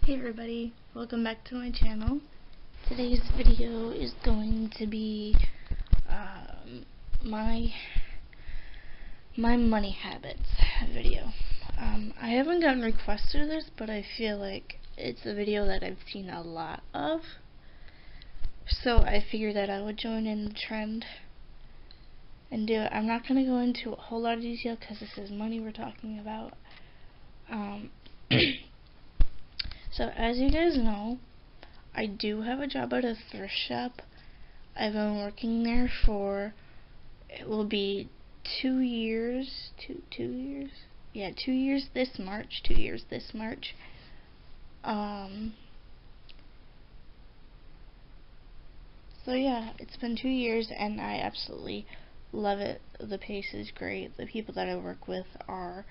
Hey everybody, welcome back to my channel. Today's video is going to be my money habits video. I haven't gotten requests for this, but I feel like it's a video that I've seen a lot of, so I figured that I would join in the trend and do it. I'm not going to go into a whole lot of detail because this is money we're talking about. So as you guys know, I do have a job at a thrift shop. I've been working there for, it will be 2 years, 2 years? Yeah, 2 years this March, 2 years this March. So yeah, it's been 2 years and I absolutely love it. The pace is great. The people that I work with are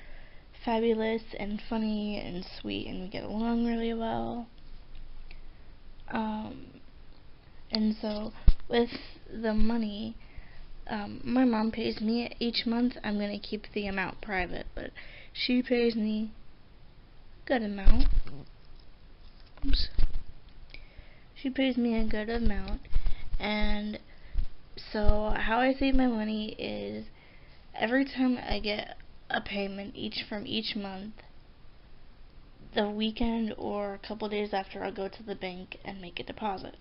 fabulous and funny and sweet, and we get along really well. And so with the money, my mom pays me each month. I'm gonna keep the amount private, but she pays me a good amount. Oops. She pays me a good amount, and so how I save my money is every time I get a payment from each month, the weekend or a couple days after, I'll go to the bank and make a deposit.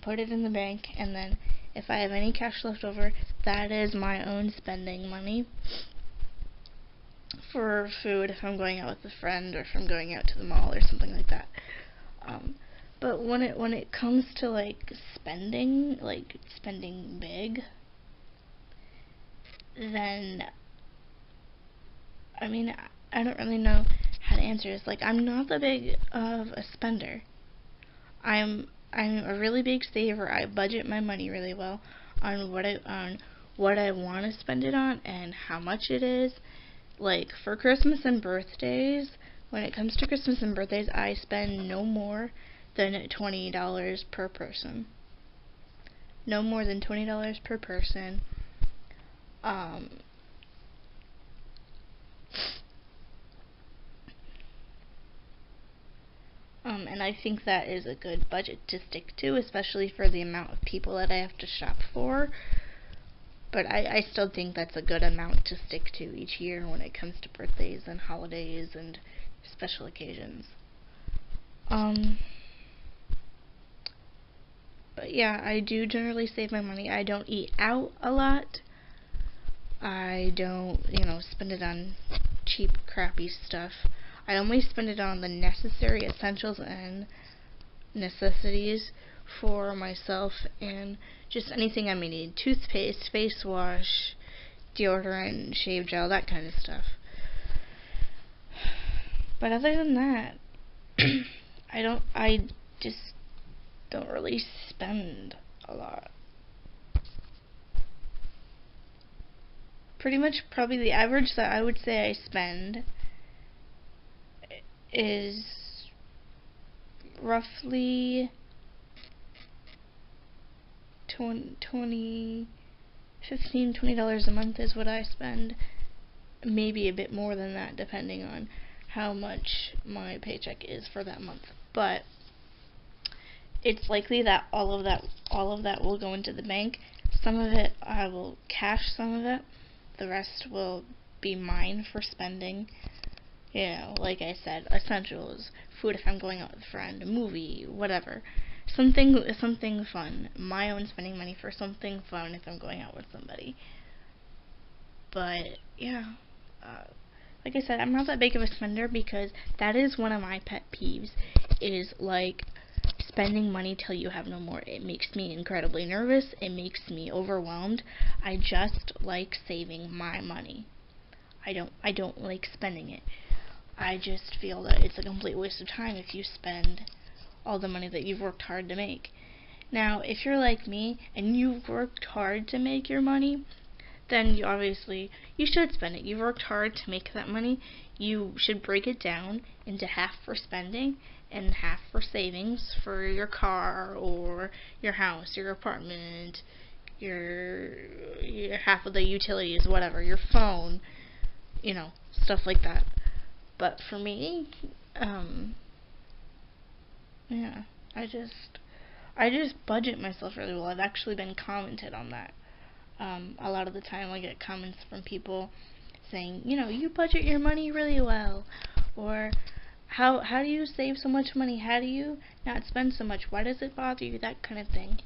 Put it in the bank, and then if I have any cash left over, that is my own spending money for food if I'm going out with a friend or if I'm going out to the mall or something like that. But when it comes to like spending big, then I mean, I don't really know how to answer this. Like, I'm not that big of a spender. I'm a really big saver. I budget my money really well on what I want to spend it on and how much it is. Like for Christmas and birthdays, when it comes to Christmas and birthdays, I spend no more than $20 per person. No more than $20 per person. And I think that is a good budget to stick to, especially for the amount of people that I have to shop for. But I still think that's a good amount to stick to each year when it comes to birthdays and holidays and special occasions. But yeah, I do generally save my money. I don't eat out a lot. I don't, spend it on cheap, crappy stuff. I only spend it on the necessary essentials and necessities for myself, and just anything I may need. Toothpaste, face wash, deodorant, shave gel, that kind of stuff. But other than that, I just don't really spend a lot. Pretty much probably the average that I would say I spend is roughly $20 a month is what I spend. Maybe a bit more than that depending on how much my paycheck is for that month. But it's likely that all of that will go into the bank. Some of it I will cash, some of it. The rest will be mine for spending. Like I said, essentials, food if I'm going out with a friend, a movie, whatever. Something fun. My own spending money for something fun if I'm going out with somebody. But yeah, like I said, I'm not that big of a spender because that is one of my pet peeves, is like spending money till you have no more. It makes me incredibly nervous. It makes me overwhelmed. I just like saving my money. I don't like spending it. I just feel that it's a complete waste of time if you spend all the money that you've worked hard to make. Now, if you're like me and you've worked hard to make your money, then you should spend it. You've worked hard to make that money. You should break it down into half for spending and half for savings for your car or your house, your apartment, your half of the utilities, whatever, your phone, stuff like that. But for me, Yeah, I just budget myself really well. I've actually been commented on that. A lot of the time I get comments from people saying, you budget your money really well, or how do you save so much money? How do you not spend so much? Why does it bother you? That kind of thing.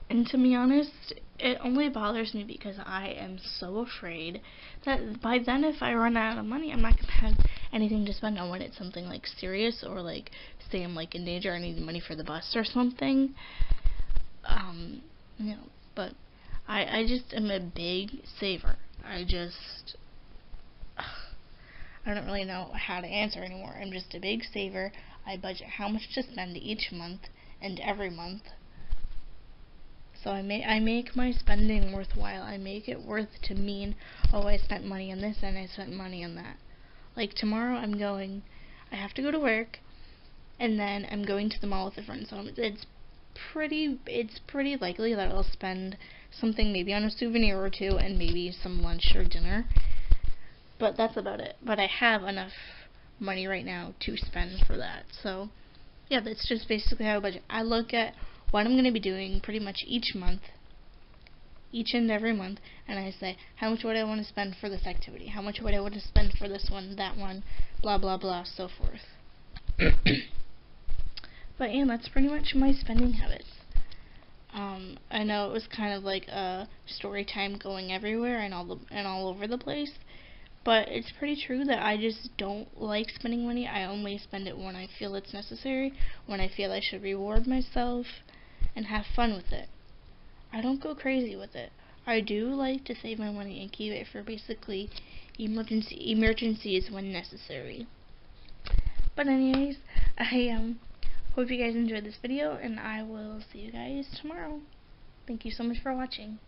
And to be honest, it only bothers me because I am so afraid that by then, if I run out of money, I'm not going to have anything to spend on when it's something like serious, or like, say I'm like in danger, I need money for the bus or something. But I just am a big saver. I don't really know how to answer anymore. I'm just a big saver. I budget how much to spend each month and every month. So I make my spending worthwhile. I make it worth to mean, oh, I spent money on this and I spent money on that. Like tomorrow I have to go to work, and then I'm going to the mall with a friend. So it's pretty likely that I'll spend something maybe on a souvenir or two and maybe some lunch or dinner. But that's about it. But I have enough money right now to spend for that. So yeah, that's just basically how I budget. I look at what I'm going to be doing pretty much each and every month, and I say, how much would I want to spend for this activity? How much would I want to spend for this one, that one, blah, blah, blah, so forth. But yeah, that's pretty much my spending habits. I know it was kind of like a story time going everywhere and all over the place, but it's pretty true that I just don't like spending money. I only spend it when I feel it's necessary, when I feel I should reward myself and have fun with it. I don't go crazy with it. I do like to save my money and keep it for basically emergencies when necessary. But anyways, I hope you guys enjoyed this video, and I will see you guys tomorrow. Thank you so much for watching.